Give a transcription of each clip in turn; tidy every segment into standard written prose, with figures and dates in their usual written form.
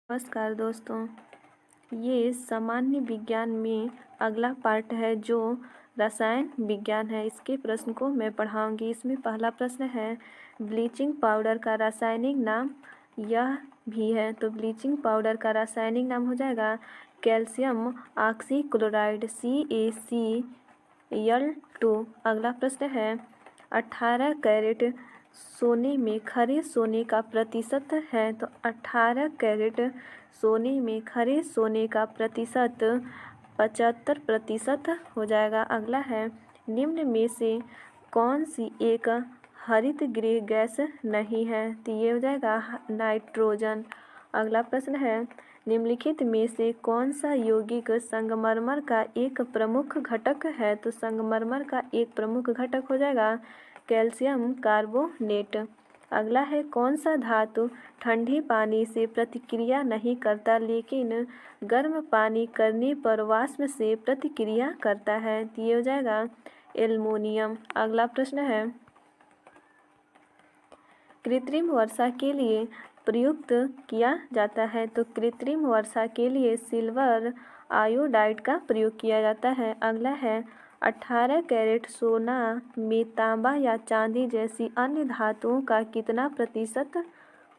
नमस्कार दोस्तों, ये सामान्य विज्ञान में अगला पार्ट है जो रसायन विज्ञान है। इसके प्रश्न को मैं पढ़ाऊंगी। इसमें पहला प्रश्न है, ब्लीचिंग पाउडर का रासायनिक नाम यह भी है। तो ब्लीचिंग पाउडर का रासायनिक नाम हो जाएगा कैल्शियम ऑक्सीक्लोराइड CaCl2। अगला प्रश्न है, 18 कैरेट सोने में खरे सोने का प्रतिशत है। तो 18 कैरेट सोने में खरे सोने का प्रतिशत 75% हो जाएगा। अगला है, निम्न में से कौन सी एक हरित गृह गैस नहीं है। तो ये हो जाएगा नाइट्रोजन। अगला प्रश्न है, निम्नलिखित में से कौन सा यौगिक संगमरमर का एक प्रमुख घटक है। तो संगमरमर का एक प्रमुख घटक हो जाएगा कैल्शियम कार्बोनेट। अगला है, कौन सा धातु ठंडे पानी से प्रतिक्रिया नहीं करता लेकिन गर्म पानी करने पर वाष्प से प्रतिक्रिया करता है। तो ये हो जाएगा एल्युमिनियम। अगला प्रश्न है, कृत्रिम वर्षा के लिए प्रयुक्त किया जाता है। तो कृत्रिम वर्षा के लिए सिल्वर आयोडाइड का प्रयोग किया जाता है। अगला है, 18 कैरेट सोना में तांबा या चांदी जैसी अन्य धातुओं का कितना प्रतिशत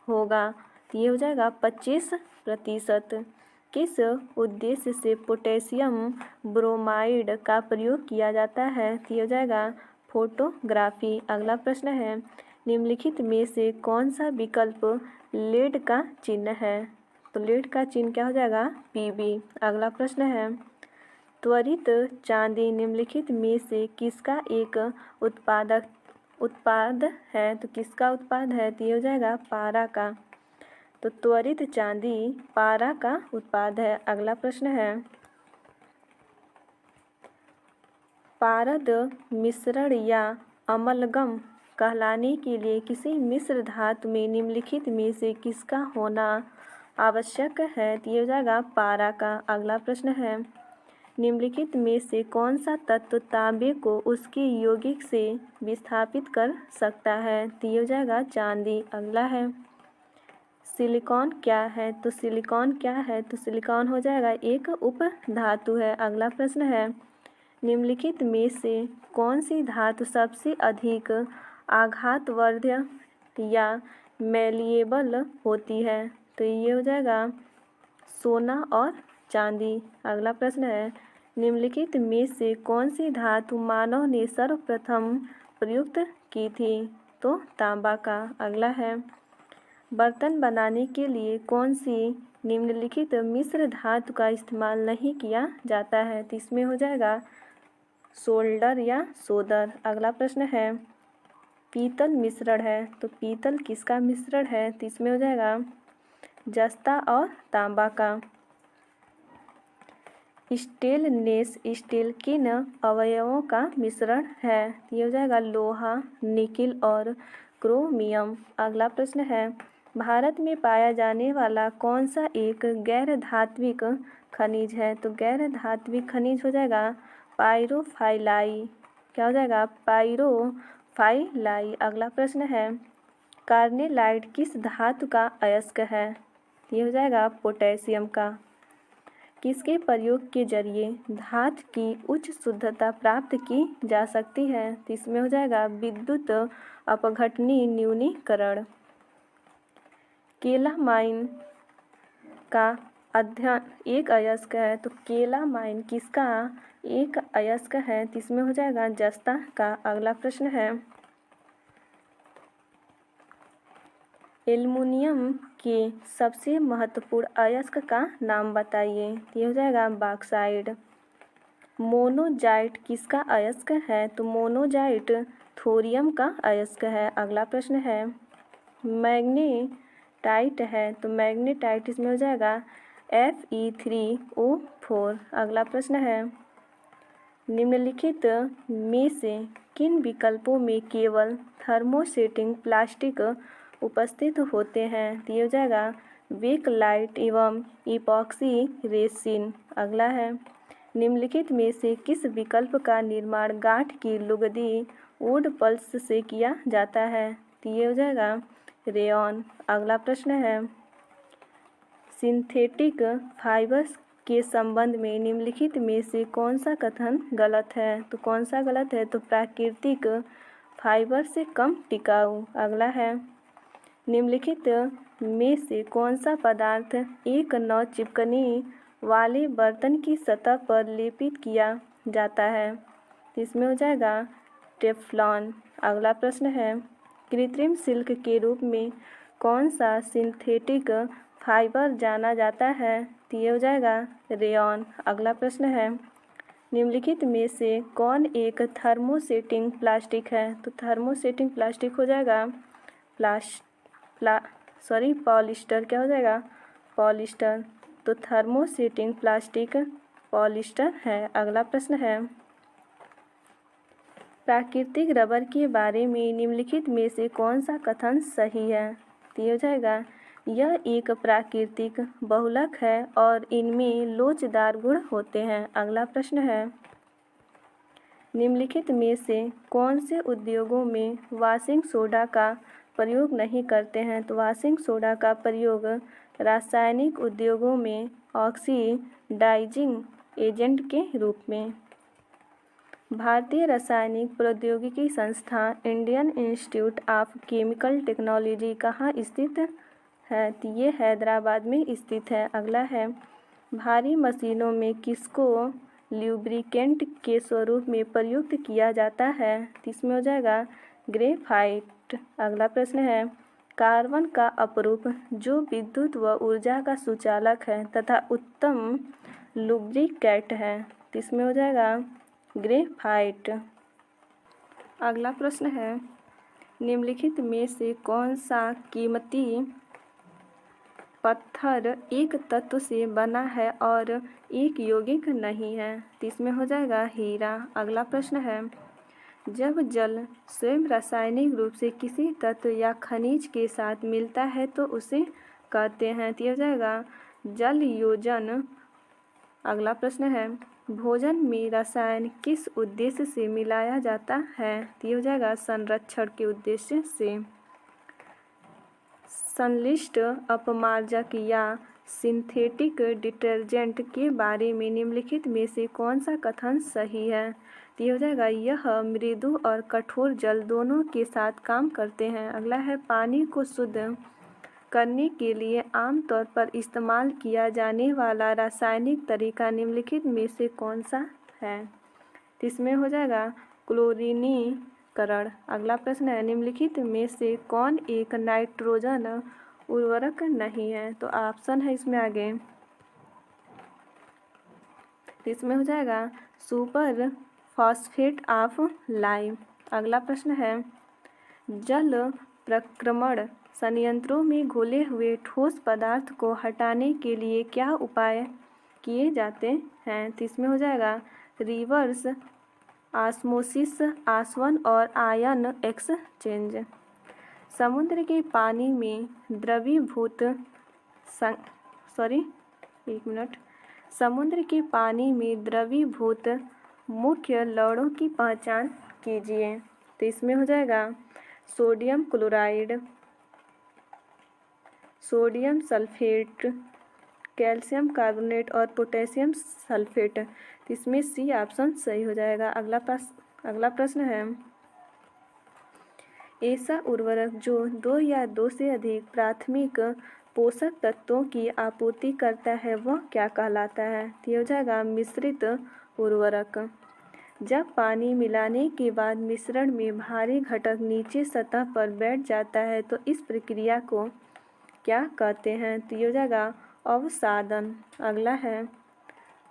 होगा। ये हो जाएगा 25%। किस उद्देश्य से पोटेशियम ब्रोमाइड का प्रयोग किया जाता है। ये हो जाएगा फोटोग्राफी। अगला प्रश्न है, निम्नलिखित में से कौन सा विकल्प लेड का चिन्ह है। तो लेड का चिन्ह क्या हो जाएगा Pb। अगला प्रश्न है, त्वरित चांदी निम्नलिखित में से किसका एक उत्पाद है। तो किसका उत्पाद है। तो ये हो जाएगा पारा का। तो त्वरित चांदी पारा का उत्पाद है। अगला प्रश्न है, पारद मिश्रण या अमलगम कहलाने के लिए किसी मिश्र धातु में निम्नलिखित में से किसका होना आवश्यक है। तो ये हो जाएगा पारा का। अगला प्रश्न है, निम्नलिखित में से कौन सा तत्व तांबे को उसके यौगिक से विस्थापित कर सकता है। तो ये हो जाएगा चांदी। अगला है, सिलिकॉन क्या है। तो सिलिकॉन क्या है। तो सिलिकॉन हो जाएगा एक उप धातु है। अगला प्रश्न है, निम्नलिखित में से कौन सी धातु सबसे अधिक आघातवर्ध्य या मैलिएबल होती है। तो ये हो जाएगा सोना और चांदी। अगला प्रश्न है, निम्नलिखित में से कौन सी धातु मानव ने सर्वप्रथम प्रयुक्त की थी। तो तांबा का। अगला है, बर्तन बनाने के लिए कौन सी निम्नलिखित मिश्र धातु का इस्तेमाल नहीं किया जाता है। तो इसमें हो जाएगा सोल्डर या सोदर। अगला प्रश्न है, पीतल मिश्रण है। तो पीतल किसका मिश्रण है। तो इसमें हो जाएगा जस्ता और तांबा का। स्टेनलेस स्टील किन अवयवों का मिश्रण है। ये हो जाएगा लोहा, निकिल और क्रोमियम। अगला प्रश्न है, भारत में पाया जाने वाला कौन सा एक गैर धात्विक खनिज है। तो गैर धात्विक खनिज हो जाएगा पायरोफाइलाई। क्या हो जाएगा पायरोफाइलाई। अगला प्रश्न है, कार्नेलाइट किस धातु का अयस्क है। ये हो जाएगा पोटेशियम का। किसके प्रयोग के जरिए धातु की उच्च शुद्धता प्राप्त की जा सकती है। तो इसमें हो जाएगा विद्युत अपघटनी न्यूनीकरण। केलामाइन का अध्ययन एक अयस्क है। तो केलामाइन किसका एक अयस्क है। तो इसमें हो जाएगा जस्ता का। अगला प्रश्न है, एल्युमिनियम के सबसे महत्वपूर्ण अयस्क का नाम बताइए। ये हो जाएगा बॉक्साइड। मोनोजाइट किसका अयस्क है। तो मोनोजाइट थोरियम का अयस्क है। अगला प्रश्न है, मैग्नेटाइट है। तो मैग्नेटाइट इसमें हो जाएगा Fe3O4। अगला प्रश्न है, निम्नलिखित में से किन विकल्पों में केवल थर्मोसेटिंग प्लास्टिक उपस्थित होते हैं। तो ये हो जाएगा बेकलाइट एवं इपॉक्सी रेसिन। अगला है, निम्नलिखित में से किस विकल्प का निर्माण गांठ की लुगदी वुड पल्प से किया जाता है। तो ये हो जाएगा रेयॉन। अगला प्रश्न है, सिंथेटिक फाइबर्स के संबंध में निम्नलिखित में से कौन सा कथन गलत है? तो कौन सा गलत है? तो प्राकृतिक फाइबर से कम टिकाऊ। अगला है, निम्नलिखित में से कौन सा पदार्थ एक न चिपकने वाले बर्तन की सतह पर लेपित किया जाता है? तो इसमें हो जाएगा टेफ्लॉन। अगला प्रश्न है, कृत्रिम सिल्क के रूप में कौन सा सिंथेटिक फाइबर जाना जाता है? तो ये हो जाएगा रेयॉन। अगला प्रश्न है, निम्नलिखित में से कौन एक थर्मोसेटिंग प्लास्टिक है? तो थर्मोसेटिंग प्लास्टिक हो जाएगा पॉलिस्टर। क्या हो जाएगा? पॉलिस्टर। तो थर्मोसेटिंग प्लास्टिक पॉलिस्टर है। अगला प्रश्न है, प्राकृतिक रबर के बारे में निम्नलिखित में से कौन सा कथन सही है? तो ये हो जाएगा, यह एक प्राकृतिक बहुलक है और इनमें लोचदार गुण होते हैं। अगला प्रश्न है, निम्नलिखित में से कौन से उद्योगों में वाशिंग सोडा का प्रयोग नहीं करते हैं? तो वाशिंग सोडा का प्रयोग रासायनिक उद्योगों में ऑक्सीडाइजिंग एजेंट के रूप में। भारतीय रासायनिक प्रौद्योगिकी संस्थान Indian institute of chemical technology कहाँ स्थित है? तो ये हैदराबाद में स्थित है। अगला है, भारी मशीनों में किसको ल्यूब्रिकेंट के स्वरूप में प्रयुक्त किया जाता है? तो इसमें हो जाएगा ग्रेफाइट। अगला प्रश्न है, कार्बन का अपरूप जो विद्युत व ऊर्जा का सुचालक है तथा उत्तम लुब्रिकेंट है, तो इसमें हो जाएगा ग्रेफाइट। अगला प्रश्न है, निम्नलिखित में से कौन सा कीमती पत्थर एक तत्व से बना है और एक यौगिक नहीं है? तो इसमें हो जाएगा हीरा। अगला प्रश्न है, जब जल स्वयं रासायनिक रूप से किसी तत्व या खनिज के साथ मिलता है तो उसे कहते हैं? तो ये हो जाएगा जल योजन। अगला प्रश्न है, भोजन में रसायन किस उद्देश्य से मिलाया जाता है? तो ये हो जाएगा संरक्षण के उद्देश्य से। संश्लिष्ट अपमार्जक या सिंथेटिक डिटर्जेंट के बारे में निम्नलिखित में से कौन सा कथन सही है? तो ये हो जाएगा, यह मृदु और कठोर जल दोनों के साथ काम करते हैं। अगला है, पानी को शुद्ध करने के लिए आमतौर पर इस्तेमाल किया जाने वाला रासायनिक तरीका निम्नलिखित में से कौन सा है? तो इसमें हो जाएगा क्लोरीनीकरण। अगला प्रश्न है, निम्नलिखित में से कौन एक नाइट्रोजन उर्वरक नहीं है? तो ऑप्शन है इसमें आगे, तो इसमें हो जाएगा सुपर फॉस्फेट ऑफ लाइम। अगला प्रश्न है, जल प्रक्रमण संयंत्रों में घुले हुए ठोस पदार्थ को हटाने के लिए क्या उपाय किए जाते हैं? तो इसमें हो जाएगा रिवर्स ऑस्मोसिस, आसवन और आयन एक्सचेंज। समुद्र के पानी में द्रवीभूत समुद्र के पानी में द्रवीभूत मुख्य लवणों की पहचान कीजिए। तो इसमें हो जाएगा sodium chloride, sodium sulphate, calcium carbonate और पोटेशियम सल्फेट। तो इसमें सी ऑप्शन सही हो जाएगा। अगला प्रश्न है, ऐसा उर्वरक जो 2 या 2 से अधिक प्राथमिक पोषक तत्वों की आपूर्ति करता है वह क्या कहलाता है? तो ये हो जाएगा मिश्रित उर्वरक। जब पानी मिलाने के बाद मिश्रण में भारी घटक नीचे सतह पर बैठ जाता है तो इस प्रक्रिया को क्या कहते हैं? तो ये हो जाएगा अवसादन। अगला है,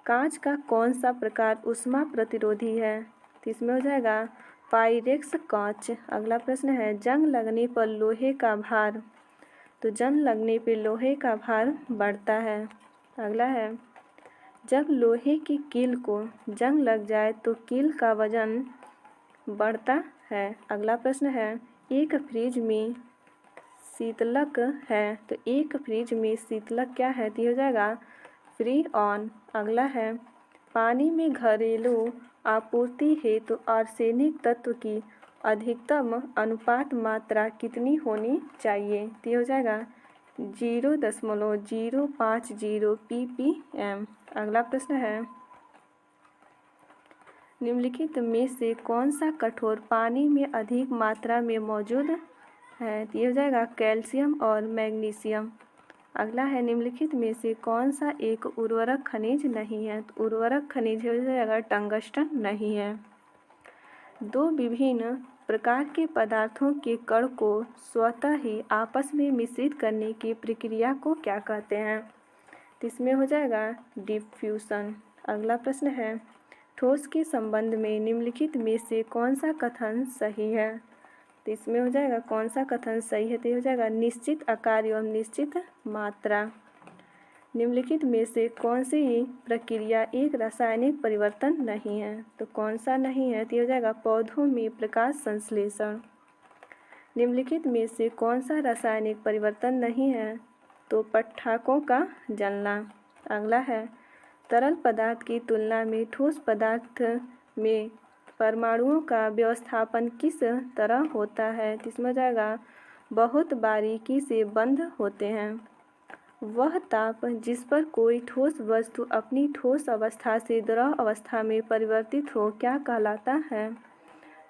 कांच का कौन सा प्रकार ऊष्मा प्रतिरोधी है? तो इसमें हो जाएगा पाइरेक्स कांच। अगला प्रश्न है, जंग लगने पर लोहे का भार, तो जंग लगने पर लोहे का भार बढ़ता है। अगला है, जब लोहे की कील को जंग लग जाए तो कील का वजन बढ़ता है। अगला प्रश्न है, एक फ्रिज में शीतलक है, तो एक फ्रिज में शीतलक क्या है? तो ये हो जाएगा फ्रीऑन। अगला है, पानी में घरेलू आपूर्ति हेतु आर्सेनिक तत्व की अधिकतम अनुपात मात्रा कितनी होनी चाहिए? तो ये हो जाएगा 0.050 ppm। अगला प्रश्न है, निम्नलिखित में से कौन सा कठोर पानी में अधिक मात्रा में मौजूद है? तो ये हो जाएगा कैल्शियम और मैग्नीशियम। अगला है, निम्नलिखित में से कौन सा एक उर्वरक खनिज नहीं है? तो उर्वरक खनिज हो जाएगा टंगस्टन नहीं है। दो विभिन्न प्रकार के पदार्थों के कण को स्वतः ही आपस में मिश्रित करने की प्रक्रिया को क्या कहते हैं? तो इसमें हो जाएगा डिफ्यूजन। अगला प्रश्न है, ठोस के संबंध में निम्नलिखित में से कौन सा कथन सही है? तो इसमें हो जाएगा कौन सा कथन सही है? तो हो जाएगा निश्चित आकार एवं निश्चित मात्रा। निम्नलिखित में से कौन सी प्रक्रिया एक रासायनिक परिवर्तन नहीं है? तो कौन सा नहीं है? तो हो जाएगा पौधों में प्रकाश संश्लेषण। निम्नलिखित में से कौन सा रासायनिक परिवर्तन नहीं है? तो पटाखों का जलना। अगला है, तरल पदार्थ की तुलना में ठोस पदार्थ में परमाणुओं का व्यवस्थापन किस तरह होता है? तो इसमें हो जाएगा बहुत बारीकी से बंद होते हैं। वह ताप जिस पर कोई ठोस वस्तु अपनी ठोस अवस्था से द्रव अवस्था में परिवर्तित हो क्या कहलाता है?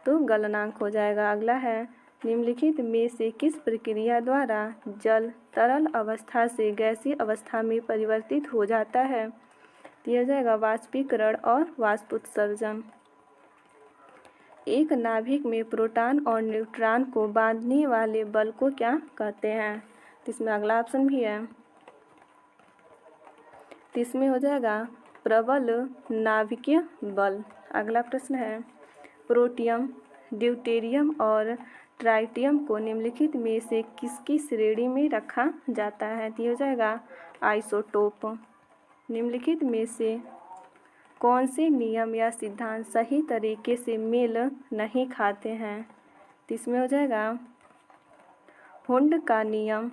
तो गलनांक हो जाएगा। अगला है, निम्नलिखित में से किस प्रक्रिया द्वारा जल तरल अवस्था से गैसीय अवस्था में परिवर्तित हो जाता है? तो यह हो जाएगा वाष्पीकरण और वाष्पोत्सर्जन। एक नाभिक में प्रोटॉन और न्यूट्रॉन को बांधने वाले बल को क्या कहते हैं? तो इसमें अगला ऑप्शन भी है। तो इसमें हो जाएगा प्रबल नाभिकीय बल। अगला प्रश्न है, प्रोटियम, ड्यूटेरियम और ट्राइटियम को निम्नलिखित में से किसकी श्रेणी में रखा जाता है? तो ये हो जाएगा आइसोटोप। निम्नलिखित में से कौन से नियम या सिद्धांत सही तरीके से मेल नहीं खाते हैं? तो इसमें हो जाएगा हुंड का नियम।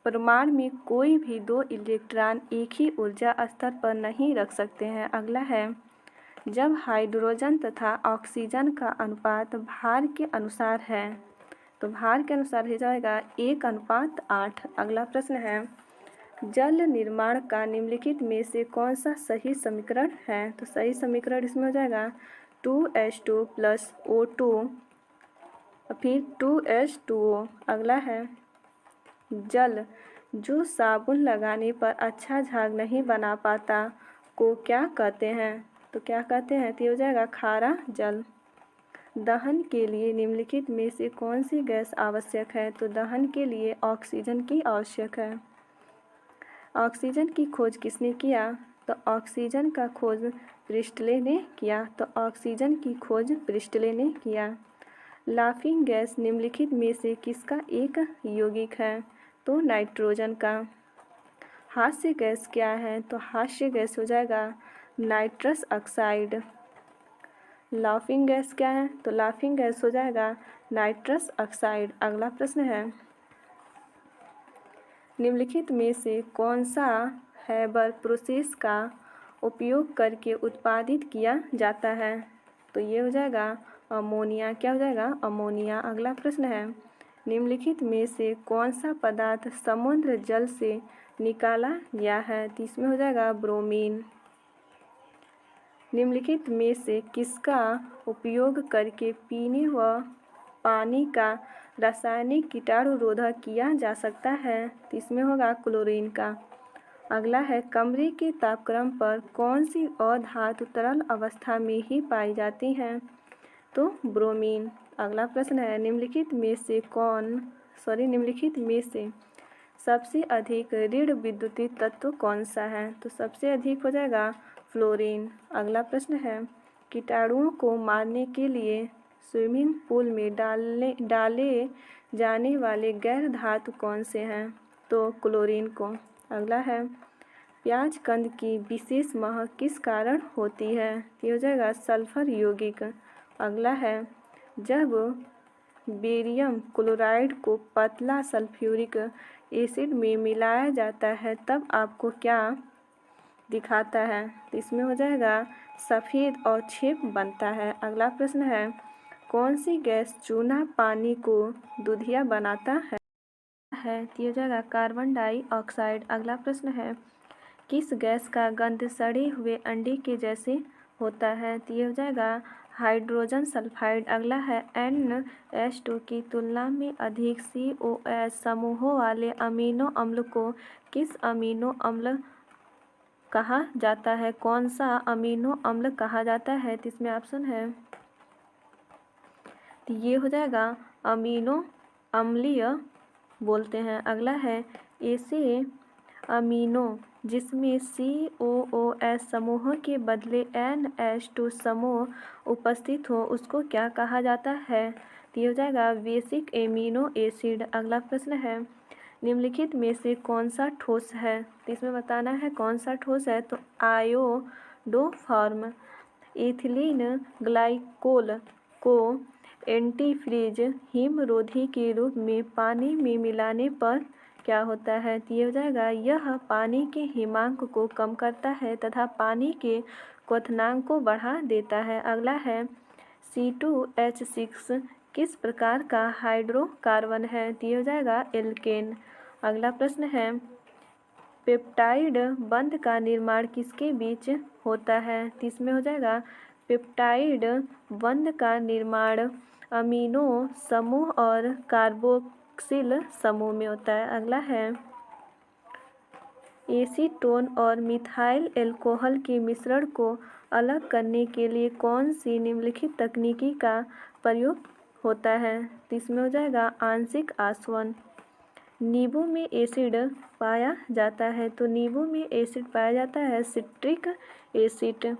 परमाणु में कोई भी दो इलेक्ट्रॉन एक ही ऊर्जा स्तर पर नहीं रख सकते हैं। अगला है, जब हाइड्रोजन तथा ऑक्सीजन का अनुपात भार के अनुसार है तो भार के अनुसार हो जाएगा 1:8। अगला प्रश्न है, जल निर्माण का निम्नलिखित में से कौन सा सही समीकरण है? तो सही समीकरण इसमें हो जाएगा 2H2 + O2 फिर 2H2O। अगला है, जल जो साबुन लगाने पर अच्छा झाग नहीं बना पाता को क्या कहते हैं? तो क्या कहते हैं? तो हो जाएगा खारा जल। दहन के लिए निम्नलिखित में से कौन सी गैस आवश्यक है? तो दहन के लिए ऑक्सीजन की आवश्यक है। ऑक्सीजन की खोज किसने किया? तो ऑक्सीजन का खोज प्रिस्टले ने किया। तो ऑक्सीजन की खोज प्रिस्टले ने किया। लाफिंग गैस निम्नलिखित में से किसका एक यौगिक है? तो नाइट्रोजन का। हास्य गैस क्या है? तो हास्य गैस हो जाएगा नाइट्रस ऑक्साइड। लाफिंग गैस क्या है? तो लाफिंग गैस हो जाएगा नाइट्रस ऑक्साइड। अगला प्रश्न है, निम्नलिखित में से कौन सा हैबर प्रोसेस का उपयोग करके उत्पादित किया जाता है? तो ये हो जाएगा अमोनिया। क्या हो जाएगा? अमोनिया। अगला प्रश्न है, निम्नलिखित में से कौन सा पदार्थ समुद्र जल से निकाला गया है? तो इसमें हो जाएगा ब्रोमीन। निम्नलिखित में से किसका उपयोग करके पीने व पानी का रासायनिक कीटाणुरोधक किया जा सकता है? तो इसमें होगा क्लोरीन का। अगला है, कमरे के तापक्रम पर कौन सी अधातु तरल अवस्था में ही पाई जाती है? तो ब्रोमीन। अगला प्रश्न है, निम्नलिखित में से सबसे अधिक ऋण विद्युतीय तत्व कौन सा है? तो सबसे अधिक हो जाएगा फ्लोरीन। अगला प्रश्न है, कीटाणुओं को मारने के लिए स्विमिंग पूल में डाले जाने वाले गैर धातु कौन से हैं? तो क्लोरीन को। अगला है, प्याज कंद की विशेष महक किस कारण होती है? ये हो जाएगा सल्फर यौगिक। अगला है, जब बेरियम क्लोराइड को पतला सल्फ्यूरिक एसिड में मिलाया जाता है तब आपको क्या दिखाता है? तो इसमें हो जाएगा सफ़ेद और छेप बनता है। अगला प्रश्न है, कौन सी गैस चूना पानी को दूधिया बनाता है? तो ये हो जाएगा कार्बन डाइऑक्साइड। अगला प्रश्न है, किस गैस का गंध सड़े हुए अंडे के जैसे होता है? तो ये हो जाएगा हाइड्रोजन सल्फाइड। अगला है, NH2 की तुलना में अधिक COS समूहों वाले अमीनो अम्ल को किस अमीनो अम्ल कहा जाता है? कौन सा अमीनो अम्ल कहा जाता है? तो इसमें ऑप्शन है, तो ये हो जाएगा अमीनो अम्लीय बोलते हैं। अगला है, ऐसे अमीनो जिसमें COOS समूह के बदले NH2 समूह उपस्थित हो उसको क्या कहा जाता है? तो ये हो जाएगा बेसिक एमिनो एसिड। अगला प्रश्न है, निम्नलिखित में से कौन सा ठोस है? तो इसमें बताना है कौन सा ठोस है। तो आयोडोफॉर्म। एथिलीन ग्लाइकोल को एंटीफ्रीज हिमरोधी के रूप में पानी में मिलाने पर क्या होता है? तो ये हो जाएगा, यह पानी के हिमांक को कम करता है तथा पानी के क्वथनांक को बढ़ा देता है। अगला है, C2H6 किस प्रकार का हाइड्रोकार्बन है? तो ये हो जाएगा एल्केन। अगला प्रश्न है, पेप्टाइड बंध का निर्माण किसके बीच होता है? तो इसमें हो जाएगा पेप्टाइड बंध का निर्माण अमीनो समूह और कार्बोक्सिल समूह में होता है। अगला है, एसीटोन और मिथाइल एल्कोहल के मिश्रण को अलग करने के लिए कौन सी निम्नलिखित तकनीकी का प्रयोग होता है? तो इसमें हो जाएगा आंशिक आसवन। नींबू में एसिड पाया जाता है, तो नींबू में एसिड पाया जाता है सिट्रिक एसिड।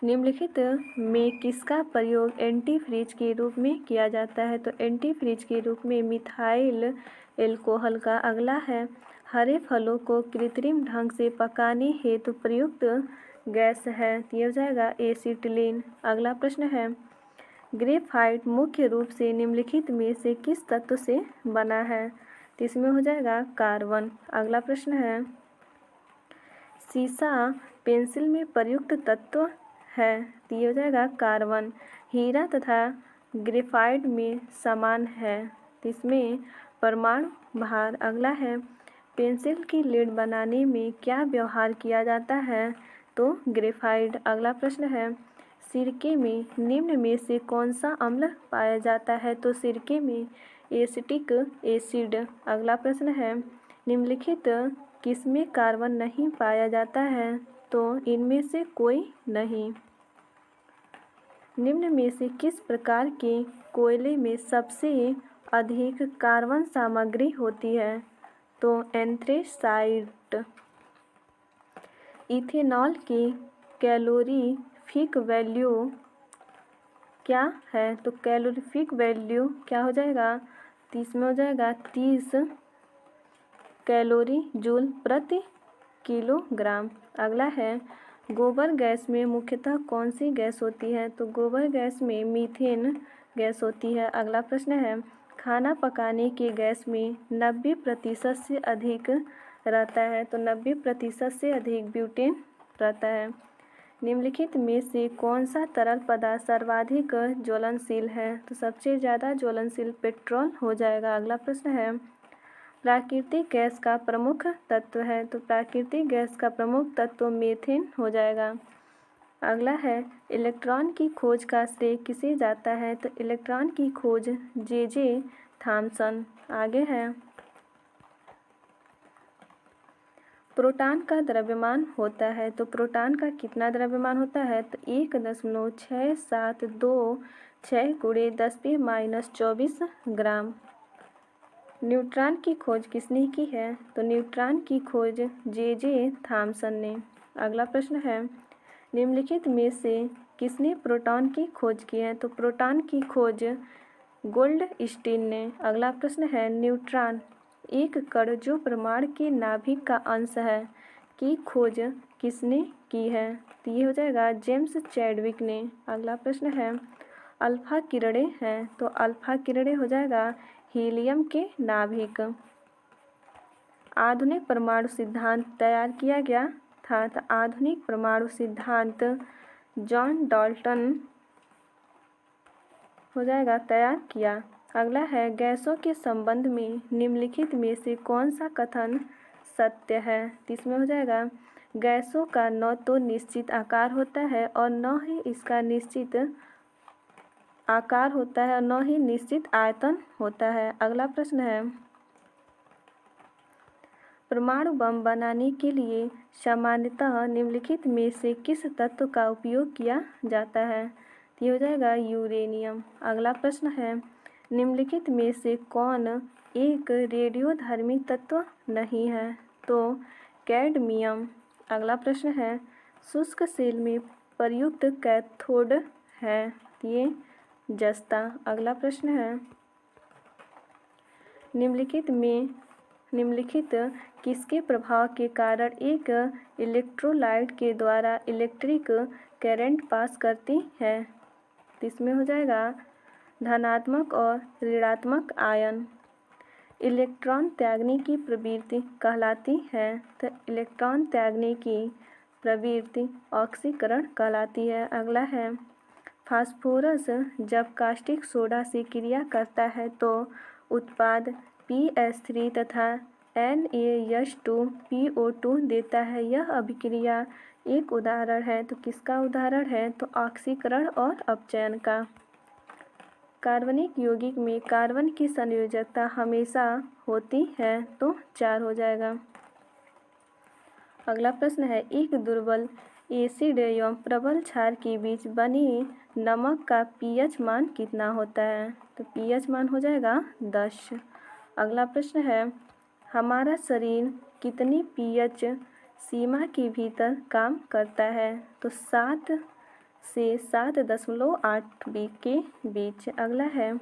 निम्नलिखित में किसका प्रयोग एंटीफ्रीज के रूप में किया जाता है? तो एंटीफ्रीज के रूप में मिथाइल एल्कोहल का। अगला है, हरे फलों को कृत्रिम ढंग से पकाने हेतु प्रयुक्त गैस है। तो ये हो जाएगा एसिटिलीन। अगला प्रश्न है, ग्रेफाइट मुख्य रूप से निम्नलिखित में से किस तत्व से बना है? तो इसमें हो जाएगा कार्बन। अगला प्रश्न है, सीसा पेंसिल में प्रयुक्त तत्व है। तो ये हो जाएगा कार्बन। हीरा तथा ग्रेफाइट में समान है, तो इसमें परमाणु भार। अगला है, पेंसिल की लीड बनाने में क्या व्यवहार किया जाता है? तो ग्रेफाइट। अगला प्रश्न है, सिरके में निम्न में से कौन सा अम्ल पाया जाता है? तो सिरके में एसिटिक एसिड। अगला प्रश्न है, निम्नलिखित किसमें कार्बन नहीं पाया जाता है? तो इनमें से कोई नहीं। निम्न में से किस प्रकार के कोयले में सबसे अधिक कार्बन सामग्री होती है? तो एंथ्रेसाइट। इथेनॉल की कैलोरीफिक वैल्यू क्या है? तो कैलोरीफिक वैल्यू क्या हो जाएगा? 30 में हो जाएगा 30 कैलोरी जूल प्रति किलोग्राम। अगला है, गोबर गैस में मुख्यतः कौन सी गैस होती है? तो गोबर गैस में मीथेन गैस होती है। अगला प्रश्न है, खाना पकाने के गैस में 90% से अधिक रहता है, तो 90% से अधिक ब्यूटेन रहता है। निम्नलिखित में से कौन सा तरल पदार्थ सर्वाधिक ज्वलनशील है? तो सबसे ज़्यादा ज्वलनशील पेट्रोल हो जाएगा। अगला प्रश्न है, प्राकृतिक गैस का प्रमुख तत्व है। तो प्राकृतिक गैस का प्रमुख तत्व मीथेन हो जाएगा। अगला है, इलेक्ट्रॉन की खोज का श्रेय किसे जाता है? तो इलेक्ट्रॉन की खोज J.J. थॉमसन। आगे है, प्रोटॉन का द्रव्यमान होता है। तो प्रोटॉन का कितना द्रव्यमान होता है? तो 1.6726 गुणे 10⁻24 ग्राम। न्यूट्रॉन की खोज किसने की है? तो न्यूट्रॉन की खोज J.J. थॉमसन ने। अगला प्रश्न है, निम्नलिखित में से किसने प्रोटॉन की खोज की है? तो प्रोटॉन की खोज गोल्डस्टीन ने। अगला प्रश्न है, न्यूट्रॉन एक कण जो परमाणु के नाभिक का अंश है की खोज किसने की है? तो ये हो जाएगा जेम्स चैडविक ने। अगला प्रश्न है, अल्फा किरणें हैं, तो अल्फा किरणें हो जाएगा हीलियम के नाभिक। आधुनिक परमाणु सिद्धांत तैयार किया गया था। तो आधुनिक परमाणु सिद्धांत जॉन डाल्टन हो जाएगा तैयार किया। अगला है गैसों के संबंध में निम्नलिखित में से कौन सा कथन सत्य है। तो इसमें हो जाएगा गैसों का न तो निश्चित आकार होता है और न ही इसका निश्चित आकार होता है और न ही निश्चित आयतन होता है। अगला प्रश्न है परमाणु बम बनाने के लिए सामान्यतः निम्नलिखित में से किस तत्व का उपयोग किया जाता है। तो ये हो जाएगा यूरेनियम। अगला प्रश्न है निम्नलिखित में से कौन एक रेडियोधर्मी तत्व नहीं है। तो कैडमियम। अगला प्रश्न है शुष्क सेल में प्रयुक्त कैथोड है। तो ये जस्ता। अगला प्रश्न है निम्नलिखित किसके प्रभाव के कारण एक इलेक्ट्रोलाइट के द्वारा इलेक्ट्रिक करंट पास करती है। तो इसमें हो जाएगा धनात्मक और ऋणात्मक आयन। इलेक्ट्रॉन त्यागने की प्रवृत्ति कहलाती है। तो इलेक्ट्रॉन त्यागने की प्रवृत्ति ऑक्सीकरण कहलाती है। अगला है फास्फोरस जब कास्टिक सोडा से क्रिया करता है तो उत्पाद PH3 तथा NaS2PO2 देता है। यह अभिक्रिया एक उदाहरण है। तो किसका उदाहरण है। तो ऑक्सीकरण और अपचयन का। कार्बनिक यौगिक में कार्बन की संयोजकता हमेशा होती है। तो 4 हो जाएगा। अगला प्रश्न है एक दुर्बल एसिड एवं प्रबल क्षार के बीच बनी नमक का pH मान कितना होता है। तो pH मान हो जाएगा 10। अगला प्रश्न है हमारा शरीर कितनी pH सीमा के भीतर काम करता है। तो 7 से 7.8 के बीच। अगला है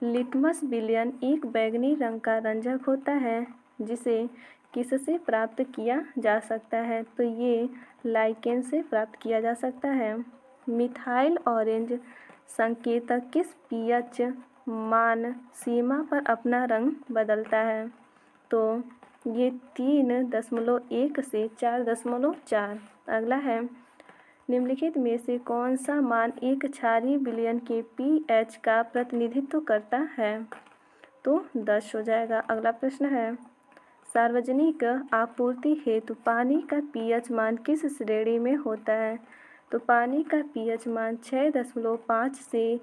लिटमस विलयन एक बैंगनी रंग का रंजक होता है जिसे किससे प्राप्त किया जा सकता है। तो ये लाइकेन से प्राप्त किया जा सकता है। मिथाइल ऑरेंज संकेतक किस pH मान सीमा पर अपना रंग बदलता है। तो ये 3.1 से 4.4। अगला है निम्नलिखित में से कौन सा मान एक क्षारीय विलयन के pH का प्रतिनिधित्व करता है। तो 10 हो जाएगा। अगला प्रश्न है सार्वजनिक आपूर्ति हेतु पानी का pH मान किस श्रेणी में होता है। तो पानी का pH मान 6.5 से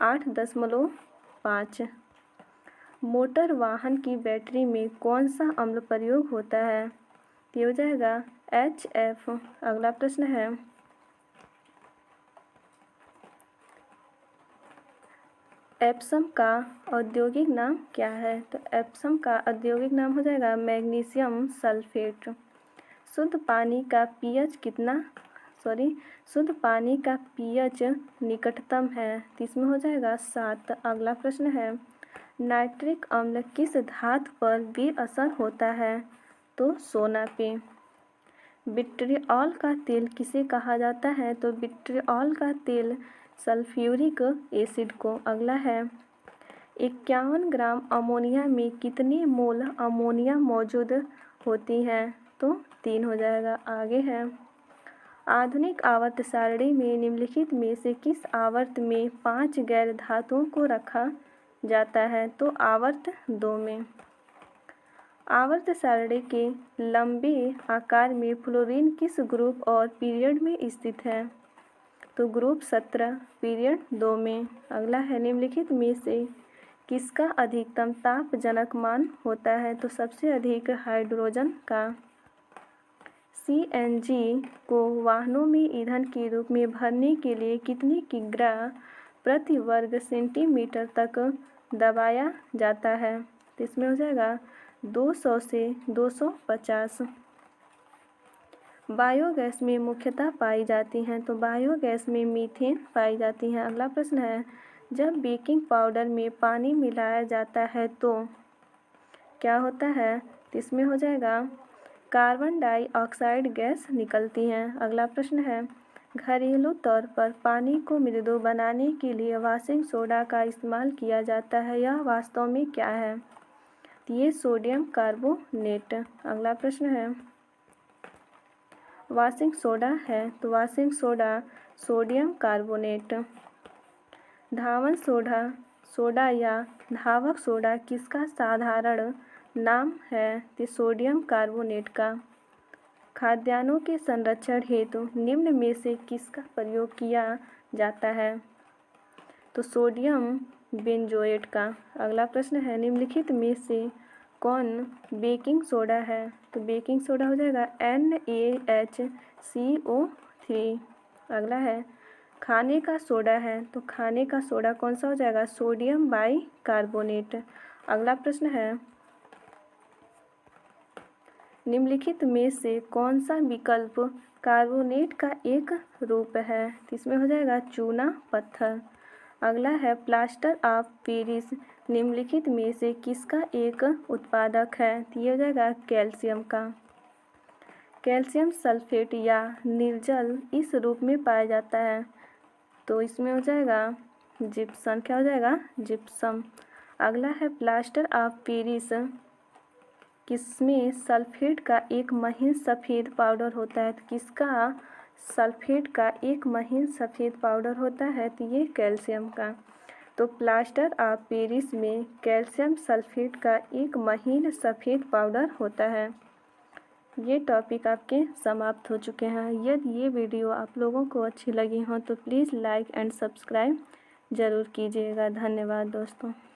8.5। मोटर वाहन की बैटरी में कौन सा अम्ल प्रयोग होता है। तो ये हो जाएगा HF। अगला प्रश्न है एप्सम का औद्योगिक नाम क्या है। तो एप्सम का औद्योगिक नाम हो जाएगा मैग्नीशियम सल्फेट। शुद्ध पानी का pH निकटतम है। तो इसमें हो जाएगा 7। अगला प्रश्न है नाइट्रिक अम्ल किस धातु पर विअसर होता है। तो सोना पे। विट्रिऑल का तेल किसे कहा जाता है। तो विट्रिऑल का तेल सल्फ्यूरिक एसिड को। अगला है 51 ग्राम अमोनिया में कितनी मोल अमोनिया मौजूद होती है। तो 3 हो जाएगा। आगे है आधुनिक आवर्त सारणी में निम्नलिखित में से किस आवर्त में 5 गैर धातुओं को रखा जाता है। तो आवर्त 2 में। आवर्त सारणी के लंबे आकार में फ्लोरीन किस ग्रुप और पीरियड में स्थित है। तो ग्रुप 17 पीरियड 2 में। अगला है निम्नलिखित में से किसका अधिकतम तापजनक मान होता है। तो सबसे अधिक हाइड्रोजन का। CNG को वाहनों में ईंधन के रूप में भरने के लिए कितनी किग्रा प्रति वर्ग सेंटीमीटर तक दबाया जाता है। तो इसमें हो जाएगा 200 से 250। बायोगैस में मुख्यतः पाई जाती हैं। तो बायोगैस में मीथेन पाई जाती हैं। अगला प्रश्न है जब बेकिंग पाउडर में पानी मिलाया जाता है तो क्या होता है। तो इसमें हो जाएगा कार्बन डाइऑक्साइड गैस निकलती हैं। अगला प्रश्न है घरेलू तौर पर पानी को मृदु बनाने के लिए वाशिंग सोडा का इस्तेमाल किया जाता है। यह वास्तव में क्या है। तो ये सोडियम कार्बोनेट। अगला प्रश्न है वाशिंग सोडा है। तो वाशिंग सोडा सोडियम कार्बोनेट। धावन सोडा सोडा या धावक सोडा किसका साधारण नाम है? तो सोडियम कार्बोनेट का। खाद्यान्नों के संरक्षण हेतु निम्न में से किसका प्रयोग किया जाता है? तो सोडियम बेंजोएट का। अगला प्रश्न है, निम्नलिखित में से कौन बेकिंग सोडा है? तो बेकिंग सोडा हो जाएगा NaHCO3। अगला है, खाने का सोडा है, तो खाने का सोडा कौन सा हो जाएगा? Sodium bicarbonate. अगला प्रश्न है, निम्नलिखित में से कौन सा विकल्प कार्बोनेट का एक रूप है? तो इसमें हो जाएगा चूना पत्थर। अगला है, प्लास्टर ऑफ पेरिस निम्नलिखित में से किसका एक उत्पादक है? तो ये हो जाएगा कैल्शियम का। कैल्शियम सल्फेट या निर्जल इस रूप में पाया जाता है, तो इसमें हो जाएगा जिप्सम। क्या हो जाएगा? जिप्सम। अगला है, प्लास्टर ऑफ पेरिस किसमें सल्फेट का एक महीन सफ़ेद पाउडर होता है? तो किसका सल्फेट का एक महीन सफ़ेद पाउडर होता है? तो ये कैल्शियम का। तो प्लास्टर ऑफ पेरिस में कैल्शियम सल्फेट का एक महीन सफ़ेद पाउडर होता है। ये टॉपिक आपके समाप्त हो चुके हैं। यदि ये वीडियो आप लोगों को अच्छी लगी हो तो प्लीज़ लाइक एंड सब्सक्राइब ज़रूर कीजिएगा। धन्यवाद दोस्तों।